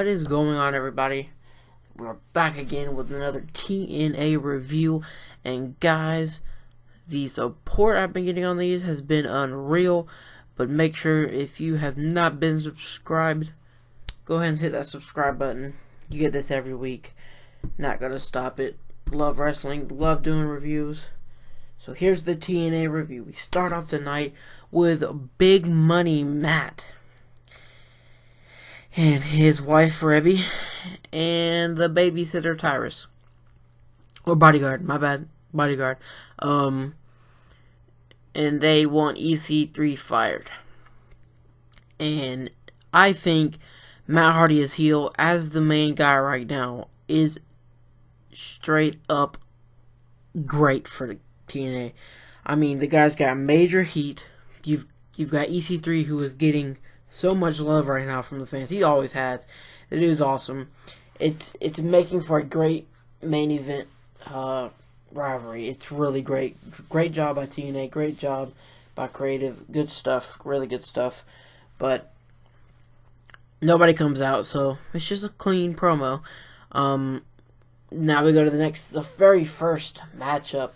What is going on, everybody? We're back again with another TNA review, and guys, the support I've been getting on these has been unreal. But make sure, if you have not been subscribed, go ahead and hit that subscribe button. You get this every week. Not gonna stop it. Love wrestling, love doing reviews. So here's the TNA review. We start off tonight with Big Money Matt and his wife Rebby and the babysitter Tyrus, or bodyguard, my bad, bodyguard. And they want EC3 fired. And I think Matt Hardy is heel as the main guy right now is straight up great for the TNA. I mean, the guy's got major heat. You've got EC3, who is getting so much love right now from the fans. He always has. The dude's awesome. It's making for a great main event rivalry. It's really great. Great job by TNA. Great job by creative. Good stuff. Really good stuff. But nobody comes out, so it's just a clean promo. Now we go to the very first matchup.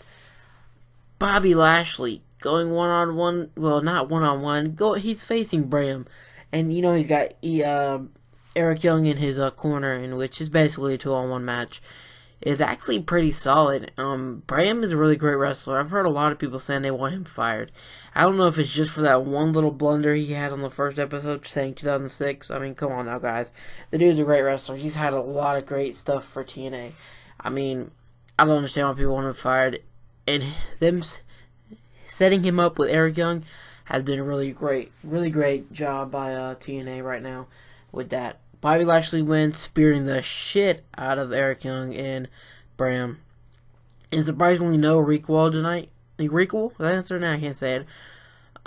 Bobby Lashley going one-on-one. Well, not one-on-one. He's facing Bram. And, you know, he's got Eric Young in his corner, in which is basically a 2-on-1 match. It's actually pretty solid. Bram is a really great wrestler. I've heard a lot of people saying they want him fired. I don't know if it's just for that one little blunder he had on the first episode, saying 2006. I mean, come on now, guys. The dude's a great wrestler. He's had a lot of great stuff for TNA. I mean, I don't understand why people want him fired. And them setting him up with Eric Young has been a really great job by TNA right now with that. Bobby Lashley wins, spearing the shit out of Eric Young and Bram. And surprisingly, no Requel tonight. Requel? That's her name, I can't say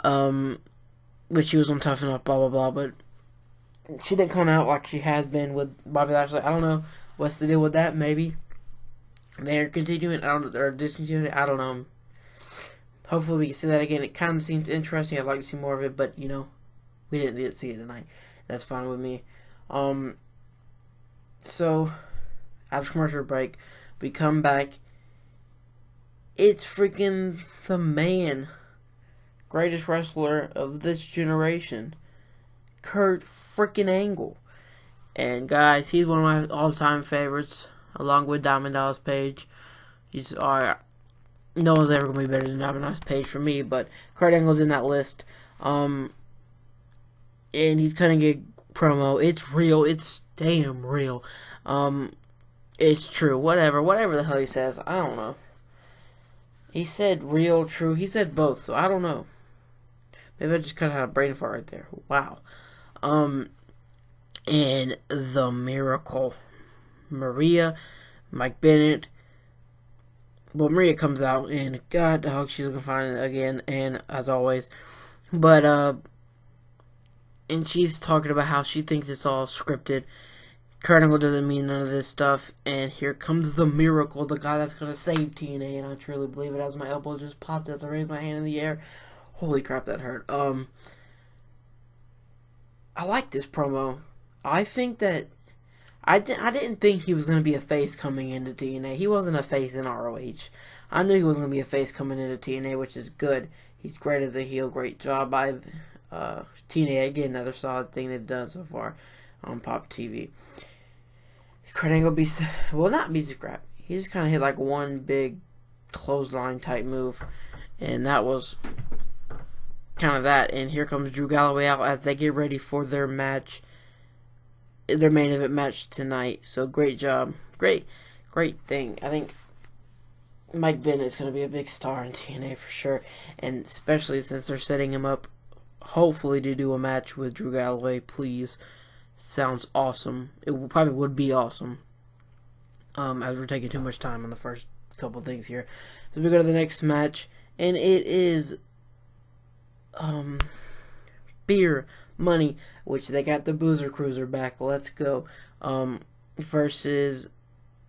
it. Which she was on Tough Enough, blah, blah, blah. But she didn't come out like she has been with Bobby Lashley. I don't know what's the deal with that. Maybe they're continuing. They're discontinuing it. I don't know. Hopefully we can see that again. It kind of seems interesting. I'd like to see more of it, but, you know, we didn't get to see it tonight. That's fine with me. So, after commercial break, we come back. It's freaking the man, greatest wrestler of this generation, Kurt freaking Angle. And guys, he's one of my all-time favorites, along with Diamond Dallas Page. No one's ever going to be better than Diamond Dallas Page for me, but Kurt Angle's in that list. And he's cutting a promo. It's real. It's damn real. It's true. Whatever the hell he says. I don't know. He said real, true. He said both, so I don't know. Maybe I just kind of had a brain fart right there. Wow. And the Miracle. Maria, Mike Bennett. Well, Maria comes out, and God dog, she's looking fine again, and as always. But, and she's talking about how she thinks it's all scripted. Kurt Angle doesn't mean none of this stuff. And here comes the Miracle, the guy that's going to save TNA. And I truly believe it, as my elbow just popped as I raised my hand in the air. Holy crap, that hurt. I like this promo. I think that I didn't think he was going to be a face coming into TNA. He wasn't a face in ROH. I knew he was going to be a face coming into TNA, which is good. He's great as a heel. Great job by TNA. Again, another solid thing they've done so far on Pop TV. Kurt Angle not beats the crap. He just kind of hit like one big clothesline type move, and that was kind of that. And here comes Drew Galloway out as they get ready for their match, their main event match tonight. So great job, great thing. I think Mike Bennett is going to be a big star in TNA for sure, and especially since they're setting him up, hopefully, to do a match with Drew Galloway. Please. Sounds awesome. It probably would be awesome. As we're taking too much time on the first couple things here. So we go to the next match, and it is Beer Money, which they got the Boozer Cruiser back. Let's go. Versus,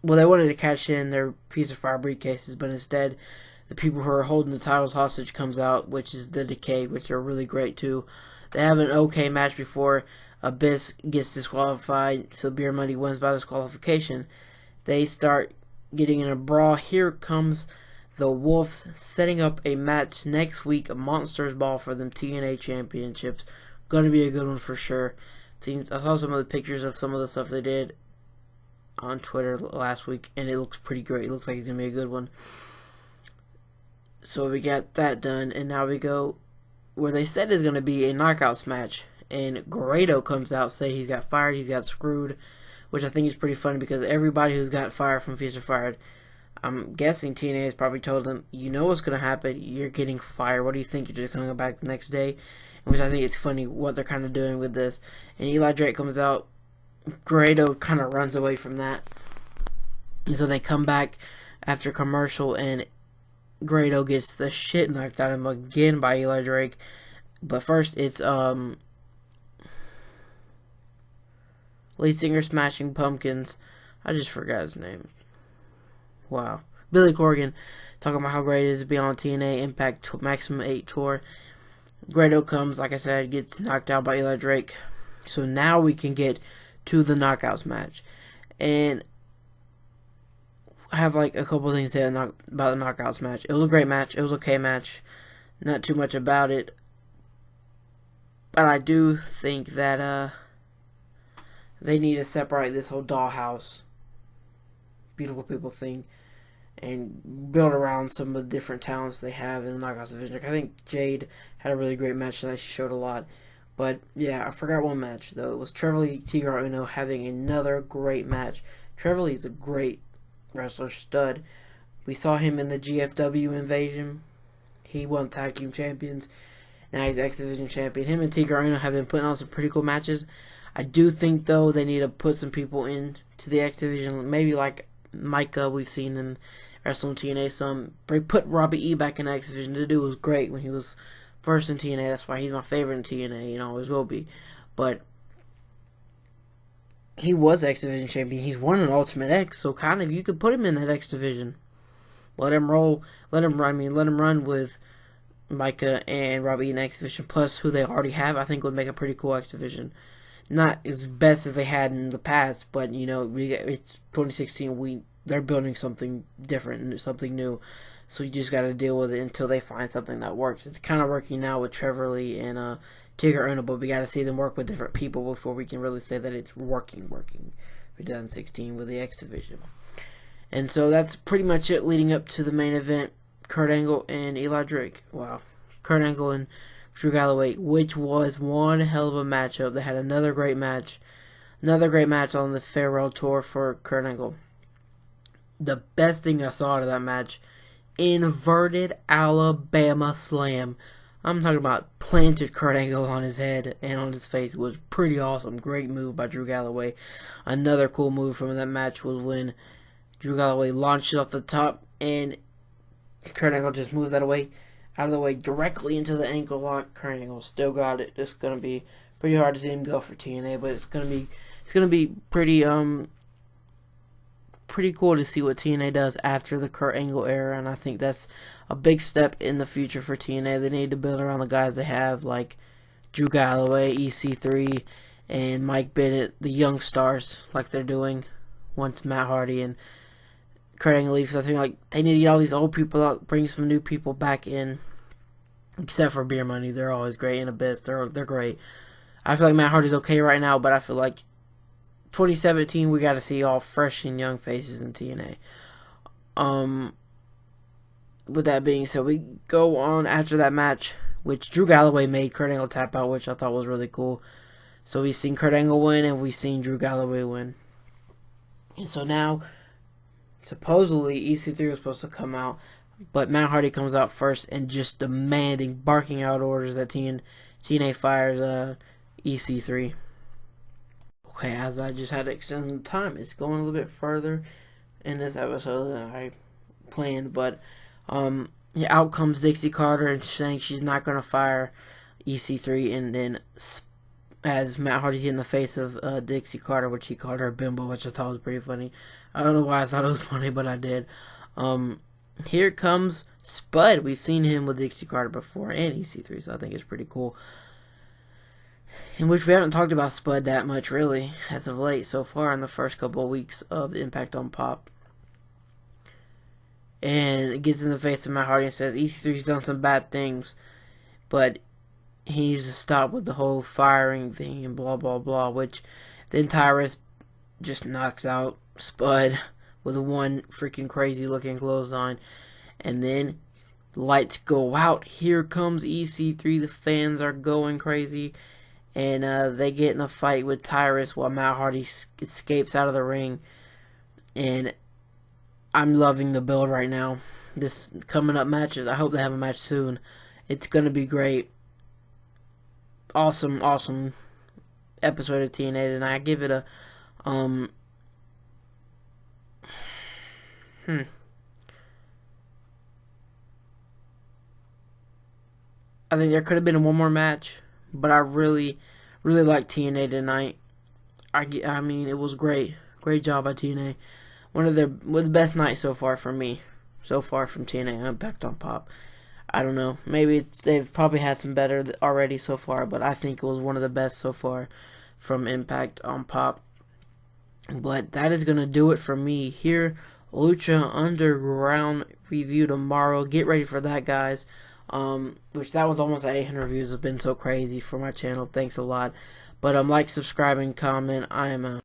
well, they wanted to cash in their piece of fire briefcases, but instead, the people who are holding the titles hostage comes out, which is the Decay, which are really great too. They have an okay match before. Abyss gets disqualified, so Beer Money wins by disqualification. They start getting in a brawl. Here comes the Wolves setting up a match next week, a Monsters Ball for them TNA Championships. Going to be a good one for sure. I saw some of the pictures of some of the stuff they did on Twitter last week, and it looks pretty great. It looks like it's going to be a good one. So we got that done, and now we go where they said it's going to be a knockouts match. And Grado comes out, say he's got fired, he's got screwed, which I think is pretty funny because everybody who's got fired from Feast or Fired, I'm guessing TNA has probably told them, you know what's going to happen, you're getting fired. What do you think? You're just going to go back the next day? Which I think it's funny what they're kind of doing with this. And Eli Drake comes out, Grado kind of runs away from that. And so they come back after commercial, and Grado gets the shit knocked out of him again by Eli Drake. But first, it's lead singer Smashing Pumpkins. I just forgot his name. Wow. Billy Corgan talking about how great it is to be on TNA Impact Maximum 8 tour. Grado comes, like I said, gets knocked out by Eli Drake. So now we can get to the knockouts match. And I have like a couple things to say about the knockouts match. It was a great match. It was an okay match. Not too much about it. But I do think that they need to separate this whole dollhouse, beautiful people thing, and build around some of the different talents they have in the knockouts division. I think Jade had a really great match tonight. She showed a lot. But yeah, I forgot one match though. It was Trevor Lee, Tigre Uno having another great match. Trevor Lee is a great wrestler, stud. We saw him in the GFW invasion. He won Tag Team Champions. Now he's X Division Champion. Him and Tigre Uno have been putting on some pretty cool matches. I do think though they need to put some people into the X Division. Maybe like Micah, we've seen him wrestle in TNA some. Put Robbie E back in X Division. The dude was great when he was first in TNA. That's why he's my favorite in TNA and always will be. But he was X Division champion. He's won an Ultimate X, so kind of you could put him in that X Division. Let him roll. Let him run with Micah and Robbie in the X Division, plus who they already have. I think would make a pretty cool X Division. Not as best as they had in the past, but you know, it's 2016. They're building something different, something new. So you just got to deal with it until they find something that works. It's kind of working now with Trevor Lee and Tigre Uno, but we got to see them work with different people before we can really say that it's working for 2016 with the X Division. And so that's pretty much it leading up to the main event, Kurt Angle and Eli Drake. Wow. Kurt Angle and Drew Galloway, which was one hell of a matchup. They had another great match on the farewell tour for Kurt Angle. The best thing I saw out of that match, inverted Alabama slam. I'm talking about planted Kurt Angle on his head and on his face. It was pretty awesome. Great move by Drew Galloway. Another cool move from that match was when Drew Galloway launched it off the top and Kurt Angle just moved that away, out of the way, directly into the ankle lock. Kurt Angle still got it. It's gonna be pretty hard to see him go for TNA, but it's gonna be pretty cool to see what TNA does after the Kurt Angle era, and I think that's a big step in the future for TNA. They need to build around the guys they have, like Drew Galloway, EC3, and Mike Bennett, the young stars, like they're doing once Matt Hardy and Kurt Angle leaves. I think like they need to get all these old people out, bring some new people back in, except for Beer Money. They're always great in Abyss. They're great. I feel like Matt Hardy's okay right now, but I feel like 2017 we got to see all fresh and young faces in TNA. With that being said, we go on after that match, which Drew Galloway made Kurt Angle tap out, which I thought was really cool. So we've seen Kurt Angle win, and we've seen Drew Galloway win. And so now, supposedly EC3 was supposed to come out, but Matt Hardy comes out first and just demanding, barking out orders that TNA fires EC3. Okay, as I just had to extend the time, it's going a little bit further in this episode than I planned, but out comes Dixie Carter and saying she's not going to fire EC3, and then as Matt Hardy hit in the face of Dixie Carter, which he called her bimbo, which I thought was pretty funny. I don't know why I thought it was funny, but I did. Here comes Spud. We've seen him with Dixie Carter before and EC3, so I think it's pretty cool. in which we haven't talked about Spud that much really as of late so far in the first couple of weeks of Impact on Pop. And it gets in the face of Matt Hardy and says EC3's done some bad things, but he needs to stop with the whole firing thing and blah blah blah, which then Tyrus just knocks out Spud with one freaking crazy looking clothesline, and then the lights go out. Here comes EC3. The fans are going crazy, and they get in a fight with Tyrus while Matt Hardy escapes out of the ring. And I'm loving the build right now. This coming up matches, I hope they have a match soon. It's gonna be great. Awesome episode of TNA tonight. I give it a I think there could have been one more match, but I really liked TNA tonight. I mean, it was great. Great job by TNA. One of the best nights so far for me. So far from TNA Impact on Pop. I don't know. Maybe they've probably had some better already so far, but I think it was one of the best so far from Impact on Pop. But that is going to do it for me here. Lucha Underground review tomorrow. Get ready for that, guys. Which that was almost at 800 views. It's been so crazy for my channel. Thanks a lot. But like, subscribe, and comment. I am out.